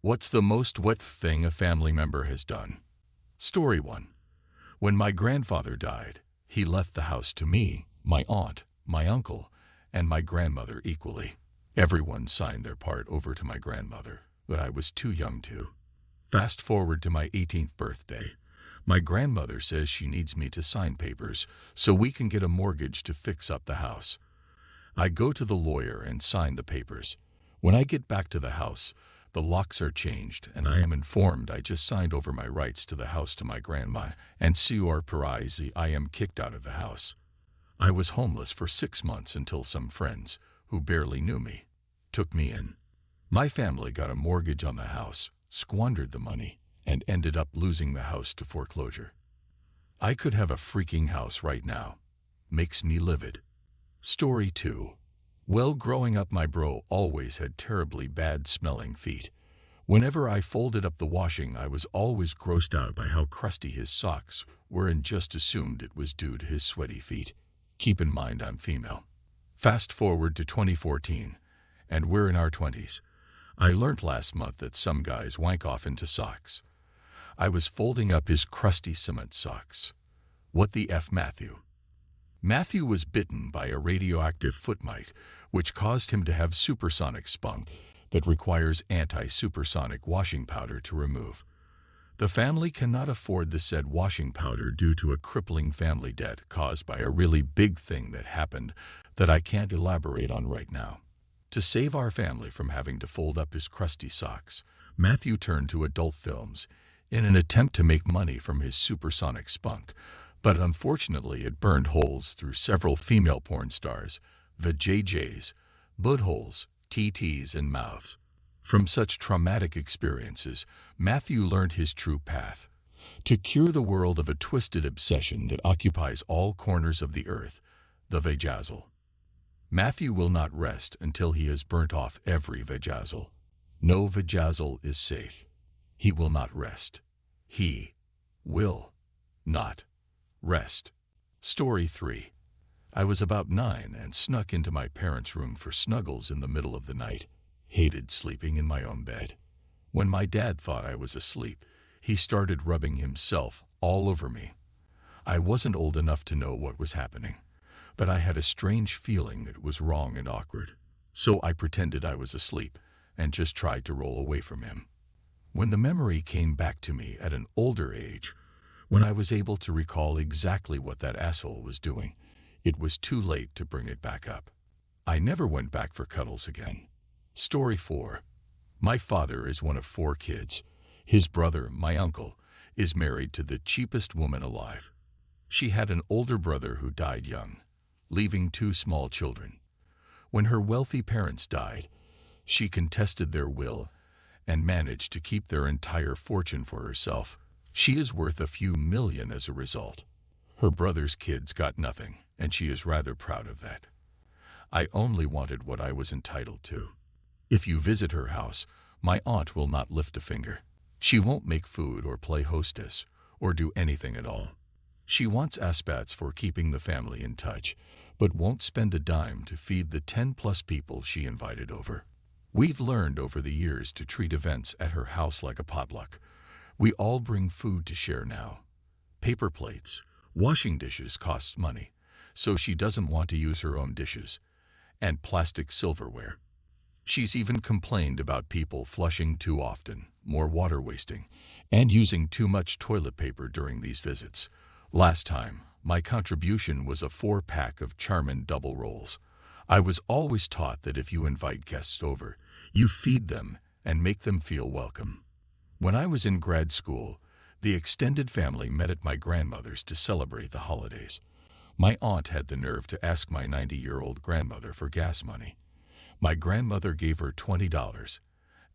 What's the most what thing a family member has done? Story 1. When my grandfather died, he left the house to me, my aunt, my uncle, and my grandmother equally. Everyone signed their part over to my grandmother, but I was too young to. Fast forward to my 18th birthday. My grandmother says she needs me to sign papers so we can get a mortgage to fix up the house. I go to the lawyer and sign the papers. When I get back to the house, the locks are changed, and I am informed I just signed over my rights to the house to my grandma, and surprise, I am kicked out of the house. I was homeless for 6 months until some friends, who barely knew me, took me in. My family got a mortgage on the house, squandered the money, and ended up losing the house to foreclosure. I could have a freaking house right now. Makes me livid. Story 2. Well, growing up, my bro always had terribly bad-smelling feet. Whenever I folded up the washing, I was always grossed out by how crusty his socks were and just assumed it was due to his sweaty feet. Keep in mind I'm female. Fast forward to 2014, and we're in our 20s. I learned last month that some guys wank off into socks. I was folding up his crusty cement socks. What the F, Matthew? Matthew was bitten by a radioactive foot mite, which caused him to have supersonic spunk that requires anti-supersonic washing powder to remove. The family cannot afford the said washing powder due to a crippling family debt caused by a really big thing that happened that I can't elaborate on right now. To save our family from having to fold up his crusty socks, Matthew turned to adult films in an attempt to make money from his supersonic spunk, but unfortunately it burned holes through several female porn stars, the JJs, buttholes, TTs, and mouths. From such traumatic experiences, Matthew learned his true path: to cure the world of a twisted obsession that occupies all corners of the earth, the vajazzle. Matthew will not rest until he has burnt off every vajazzle. No vajazzle is safe. He will not rest. He will not rest. Story 3. I was about 9 and snuck into my parents' room for snuggles in the middle of the night. Hated sleeping in my own bed. When my dad thought I was asleep, he started rubbing himself all over me. I wasn't old enough to know what was happening, but I had a strange feeling that it was wrong and awkward. So I pretended I was asleep and just tried to roll away from him. When the memory came back to me at an older age, when I was able to recall exactly what that asshole was doing, it was too late to bring it back up. I never went back for cuddles again. Story 4. My father is one of 4 kids. His brother, my uncle, is married to the cheapest woman alive. She had an older brother who died young, leaving 2 small children. When her wealthy parents died, she contested their will and managed to keep their entire fortune for herself. She is worth a few million as a result. Her brother's kids got nothing, and she is rather proud of that. I only wanted what I was entitled to. If you visit her house, my aunt will not lift a finger. She won't make food or play hostess or do anything at all. She wants aspats for keeping the family in touch, but won't spend a dime to feed the 10+ people she invited over. We've learned over the years to treat events at her house like a potluck. We all bring food to share now. Paper plates, washing dishes cost money, so she doesn't want to use her own dishes, and plastic silverware. She's even complained about people flushing too often, more water wasting, and using too much toilet paper during these visits. Last time, my contribution was a 4-pack of Charmin double rolls. I was always taught that if you invite guests over, you feed them and make them feel welcome. When I was in grad school, the extended family met at my grandmother's to celebrate the holidays. My aunt had the nerve to ask my 90-year-old grandmother for gas money. My grandmother gave her $20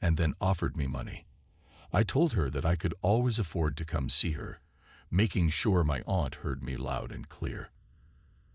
and then offered me money. I told her that I could always afford to come see her, making sure my aunt heard me loud and clear.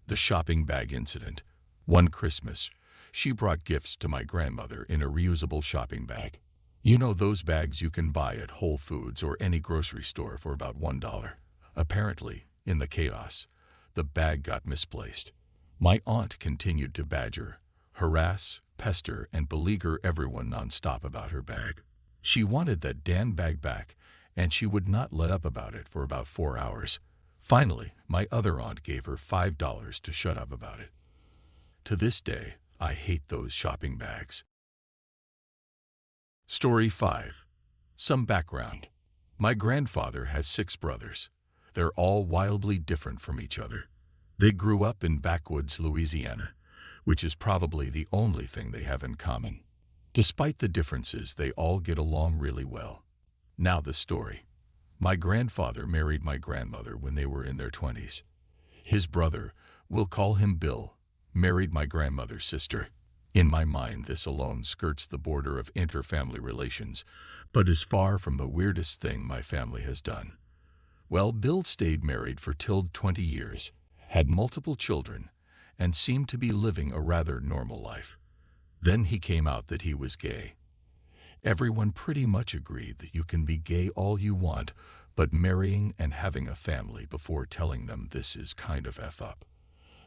The shopping bag incident. One Christmas, she brought gifts to my grandmother in a reusable shopping bag. You know those bags you can buy at Whole Foods or any grocery store for about $1. Apparently, in the chaos, the bag got misplaced. My aunt continued to badger, harass, pester, and beleaguer everyone nonstop about her bag. She wanted that damn bag back, and she would not let up about it for about 4 hours. Finally, my other aunt gave her $5 to shut up about it. To this day, I hate those shopping bags. Story 5. Some background. My grandfather has 6 brothers. They're all wildly different from each other. They grew up in backwoods Louisiana, which is probably the only thing they have in common. Despite the differences, they all get along really well. Now the story. My grandfather married my grandmother when they were in their 20s. His brother, we'll call him Bill, married my grandmother's sister. In my mind, this alone skirts the border of interfamily relations, but is far from the weirdest thing my family has done. Well, Bill stayed married for 20 years, had multiple children, and seemed to be living a rather normal life. Then he came out that he was gay. Everyone pretty much agreed that you can be gay all you want, but marrying and having a family before telling them this is kind of F up.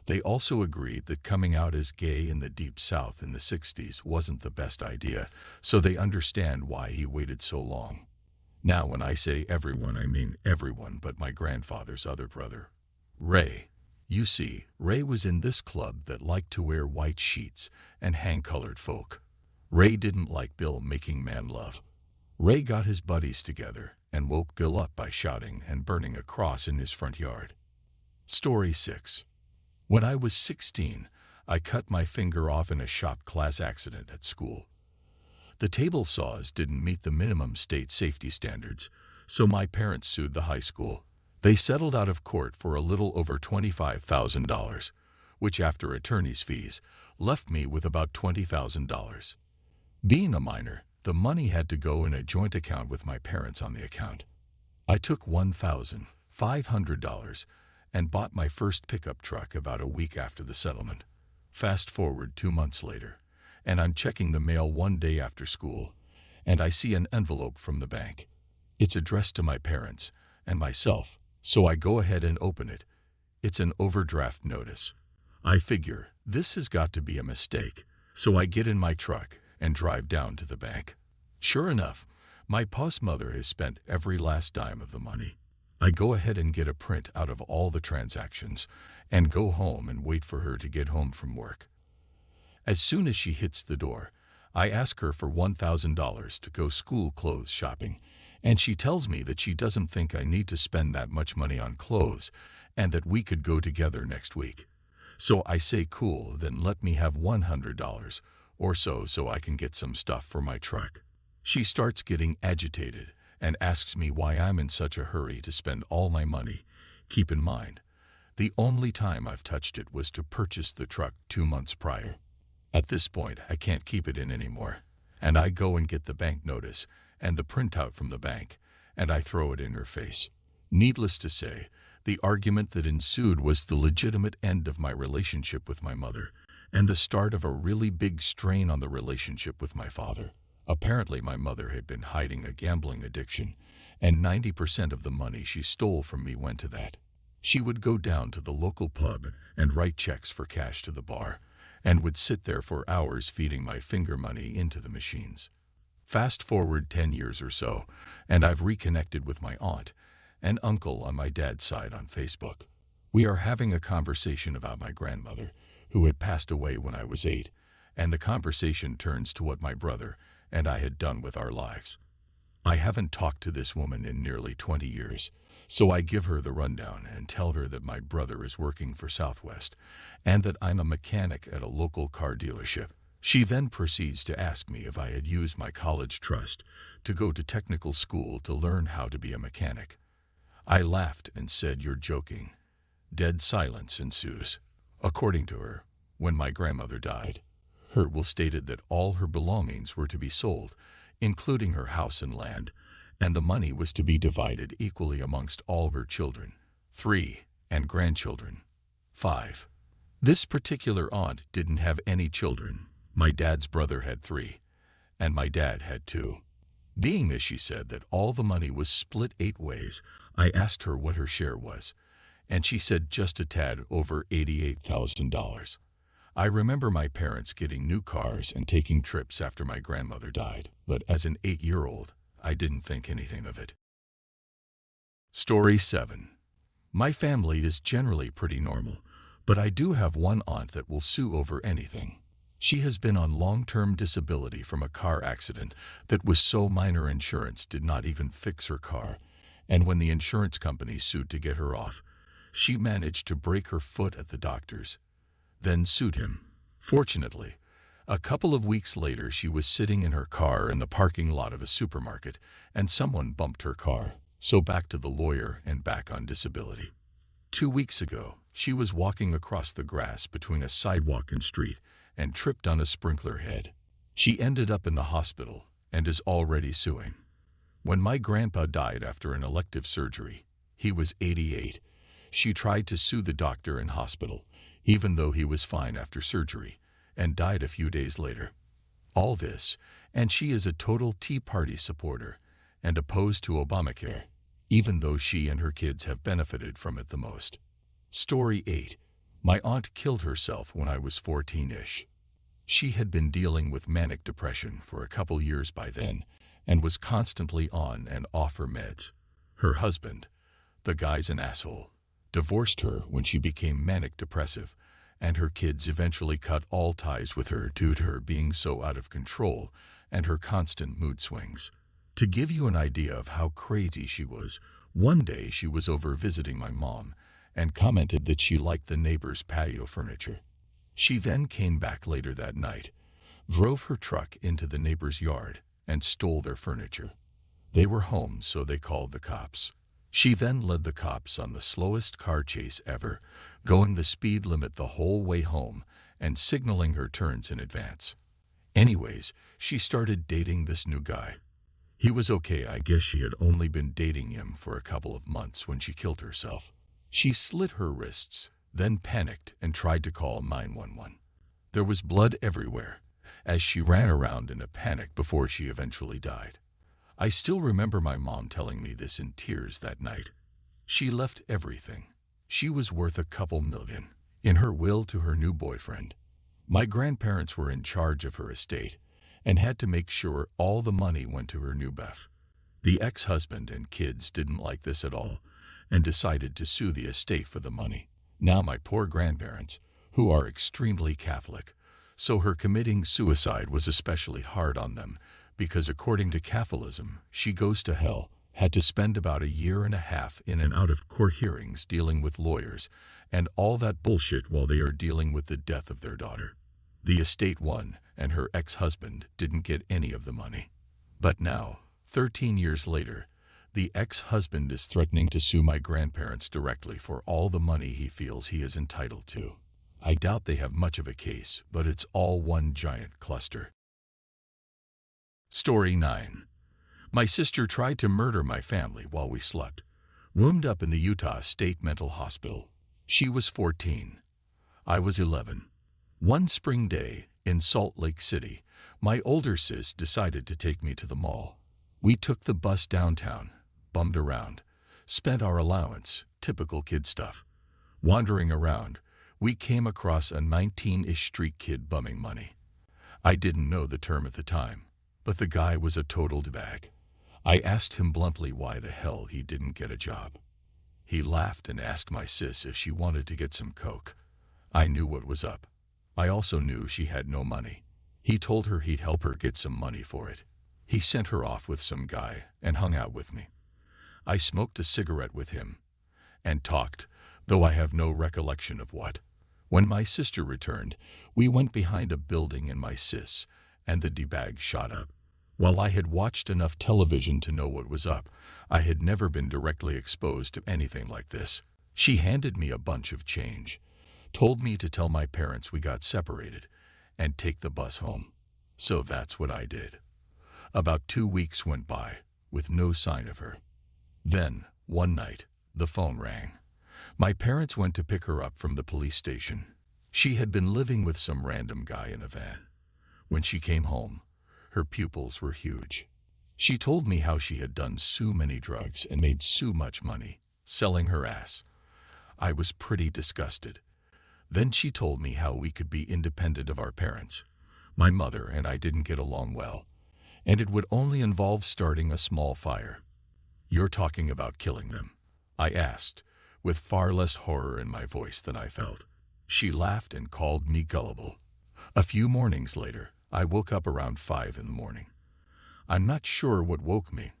They also agreed that coming out as gay in the Deep South in the 60s wasn't the best idea, so they understand why he waited so long. Now when I say everyone, I mean everyone but my grandfather's other brother, Ray. You see, Ray was in this club that liked to wear white sheets and hang colored folk. Ray didn't like Bill making man love. Ray got his buddies together and woke Bill up by shouting and burning a cross in his front yard. Story 6. When I was 16, I cut my finger off in a shop class accident at school. The table saws didn't meet the minimum state safety standards, so my parents sued the high school. They settled out of court for a little over $25,000, which after attorney's fees left me with about $20,000. Being a minor, the money had to go in a joint account with my parents on the account. I took $1,500 and bought my first pickup truck about a week after the settlement. Fast forward 2 months later, and I'm checking the mail one day after school, and I see an envelope from the bank. It's addressed to my parents and myself, so I go ahead and open it. It's an overdraft notice. I figure this has got to be a mistake, so I get in my truck and drive down to the bank. Sure enough, my pa's mother has spent every last dime of the money. I go ahead and get a print out of all the transactions and go home and wait for her to get home from work. As soon as she hits the door, I ask her for $1,000 to go school clothes shopping, and she tells me that she doesn't think I need to spend that much money on clothes and that we could go together next week. So I say cool, then let me have $100 or so I can get some stuff for my truck. She starts getting agitated and asks me why I'm in such a hurry to spend all my money. Keep in mind, the only time I've touched it was to purchase the truck 2 months prior. At this point, I can't keep it in anymore, and I go and get the bank notice and the printout from the bank, and I throw it in her face. Needless to say, the argument that ensued was the legitimate end of my relationship with my mother and the start of a really big strain on the relationship with my father. Apparently, my mother had been hiding a gambling addiction, and 90% of the money she stole from me went to that. She would go down to the local pub and write checks for cash to the bar, and would sit there for hours feeding my finger money into the machines. Fast forward 10 years or so, and I've reconnected with my aunt and uncle on my dad's side on Facebook. We are having a conversation about my grandmother, who had passed away when I was 8, and the conversation turns to what my brother and I had done with our lives. I haven't talked to this woman in nearly 20 years, so I give her the rundown and tell her that my brother is working for Southwest and that I'm a mechanic at a local car dealership. She then proceeds to ask me if I had used my college trust to go to technical school to learn how to be a mechanic. I laughed and said, "You're joking." Dead silence ensues. According to her, when my grandmother died, her will stated that all her belongings were to be sold, including her house and land, and the money was to be divided equally amongst all her children, 3, and grandchildren, 5. This particular aunt didn't have any children. My dad's brother had 3, and my dad had 2. Being this, she said that all the money was split 8 ways. I asked her what her share was, and she said just a tad over $88,000. I remember my parents getting new cars and taking trips after my grandmother died, but as an 8-year-old, I didn't think anything of it. Story 7. My family is generally pretty normal, but I do have one aunt that will sue over anything. She has been on long-term disability from a car accident that was so minor insurance did not even fix her car, and when the insurance company sued to get her off, she managed to break her foot at the doctor's, then sued him. Fortunately, a couple of weeks later she was sitting in her car in the parking lot of a supermarket and someone bumped her car, so back to the lawyer and back on disability. 2 weeks ago, she was walking across the grass between a sidewalk and street and tripped on a sprinkler head. She ended up in the hospital and is already suing. When my grandpa died after an elective surgery, he was 88. She tried to sue the doctor and hospital, even though he was fine after surgery, and died a few days later. All this, and she is a total Tea Party supporter and opposed to Obamacare, even though she and her kids have benefited from it the most. Story 8. My aunt killed herself when I was 14-ish. She had been dealing with manic depression for a couple years by then and was constantly on and off her meds. Her husband, the guy's an asshole, divorced her when she became manic depressive, and her kids eventually cut all ties with her due to her being so out of control and her constant mood swings. To give you an idea of how crazy she was, one day she was over visiting my mom and commented that she liked the neighbor's patio furniture. She then came back later that night, drove her truck into the neighbor's yard, and stole their furniture. They were home, so they called the cops. She then led the cops on the slowest car chase ever, going the speed limit the whole way home and signaling her turns in advance. Anyways, she started dating this new guy. He was okay. I guess she had only been dating him for a couple of months when she killed herself. She slit her wrists, then panicked and tried to call 911. There was blood everywhere, as she ran around in a panic before she eventually died. I still remember my mom telling me this in tears that night. She left everything. She was worth a couple million in her will to her new boyfriend. My grandparents were in charge of her estate and had to make sure all the money went to her new beff. The ex-husband and kids didn't like this at all and decided to sue the estate for the money. Now my poor grandparents, who are extremely Catholic, so her committing suicide was especially hard on them, because according to Catholicism, she goes to hell, had to spend about a year and a half in and out of court hearings dealing with lawyers and all that bullshit while they are dealing with the death of their daughter. The estate won, and her ex-husband didn't get any of the money. But now, 13 years later, the ex-husband is threatening to sue my grandparents directly for all the money he feels he is entitled to. I doubt they have much of a case, but it's all one giant cluster. Story 9. My sister tried to murder my family while we slept. Wound up in the Utah State Mental Hospital. She was 14. I was 11. One spring day in Salt Lake City, my older sis decided to take me to the mall. We took the bus downtown, bummed around, spent our allowance, typical kid stuff. Wandering around, we came across a 19-ish street kid bumming money. I didn't know the term at the time, but the guy was a total d-bag. I asked him bluntly why the hell he didn't get a job. He laughed and asked my sis if she wanted to get some coke. I knew what was up. I also knew she had no money. He told her he'd help her get some money for it. He sent her off with some guy and hung out with me. I smoked a cigarette with him and talked, though I have no recollection of what. When my sister returned, we went behind a building and my sis and the d-bag shot up. While I had watched enough television to know what was up, I had never been directly exposed to anything like this. She handed me a bunch of change, told me to tell my parents we got separated, and take the bus home. So that's what I did. About 2 weeks went by, with no sign of her. Then, one night, the phone rang. My parents went to pick her up from the police station. She had been living with some random guy in a van. When she came home, her pupils were huge. She told me how she had done so many drugs and made so much money, selling her ass. I was pretty disgusted. Then she told me how we could be independent of our parents. My mother and I didn't get along well, and it would only involve starting a small fire. "You're talking about killing them?" I asked, with far less horror in my voice than I felt. She laughed and called me gullible. A few mornings later, I woke up around 5 in the morning. I'm not sure what woke me.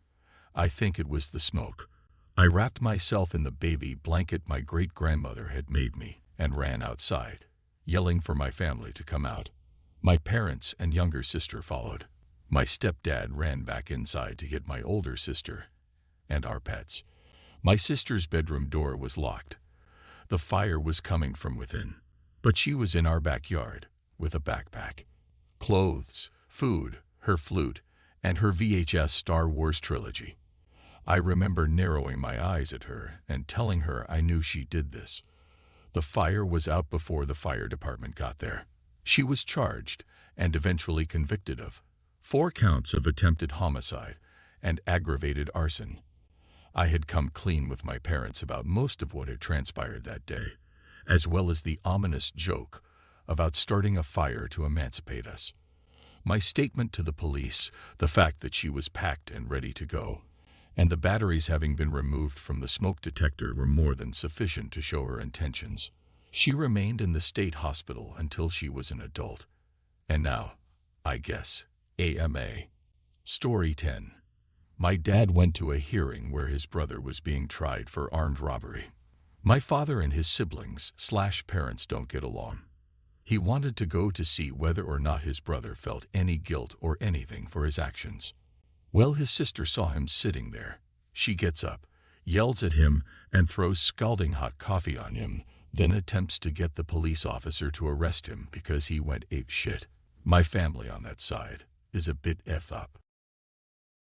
I think it was the smoke. I wrapped myself in the baby blanket my great-grandmother had made me and ran outside, yelling for my family to come out. My parents and younger sister followed. My stepdad ran back inside to get my older sister and our pets. My sister's bedroom door was locked. The fire was coming from within, but she was in our backyard with a backpack, clothes, food, her flute, and her VHS Star Wars trilogy. I remember narrowing my eyes at her and telling her I knew she did this. The fire was out before the fire department got there. She was charged and eventually convicted of 4 counts of attempted homicide and aggravated arson. I had come clean with my parents about most of what had transpired that day, as well as the ominous joke about starting a fire to emancipate us. My statement to the police, the fact that she was packed and ready to go, and the batteries having been removed from the smoke detector were more than sufficient to show her intentions. She remained in the state hospital until she was an adult. And now, I guess, AMA. Story 10. My dad went to a hearing where his brother was being tried for armed robbery. My father and his siblings/parents don't get along. He wanted to go to see whether or not his brother felt any guilt or anything for his actions. Well, his sister saw him sitting there. She gets up, yells at him, and throws scalding hot coffee on him, then attempts to get the police officer to arrest him because he went apeshit. My family on that side is a bit F up.